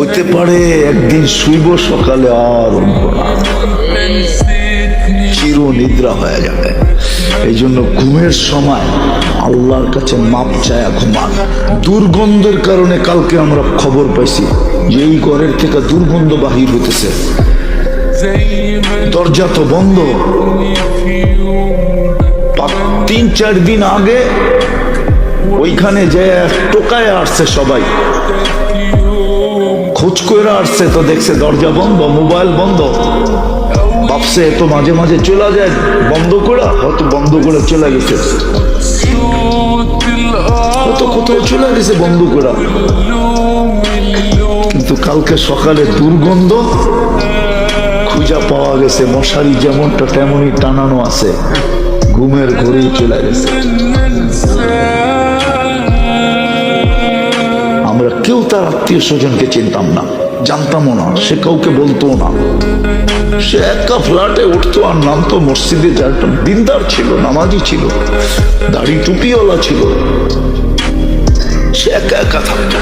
হইতে পারে একদিন শুইব, সকালে আর উঠব না, চির নিদ্রা হয়ে যাবে। এই জন্য ঘুমের সময় আল্লাহর কাছে মাপ চায়া ঘুমান। দুর্গন্ধের কারণে কালকে আমরা খবর পাইছি যে এই ঘরের থেকে দুর্গন্ধ বাহির হইতেছে, দরজা তো বন্ধ। 3-4 দিন আগে ওইখানে যে টোকায় আসছে, সবাই খোঁজ করে আসছে, তো দেখছে দরজা বন্ধ, মোবাইল বন্ধ। ভাবছে তো মাঝে মাঝে চলে যায় বন্ধ করে, হয়তো বন্ধ করে চলে গেছে, হয়তো কোথাও চলে গেছে বন্ধ করে। কিন্তু কালকে সকালে দুর্গন্ধ খুঁজা পাওয়া গেছে, মশারি যেমনটা তেমনই টানানো আছে, ঘুমের ঘরেই চলে গেছে। আমরা কেউ তার আত্মীয় স্বজনকে চিনতাম না, জানতামও না, সে কাউকে বলতো না। সে একা ফ্ল্যাটে উঠতো আর নামতো মসজিদে, যার দিনদার ছিল, নামাজি ছিল, দাড়ি টুপিওয়ালা ছিল, সে একা একা থাকতো।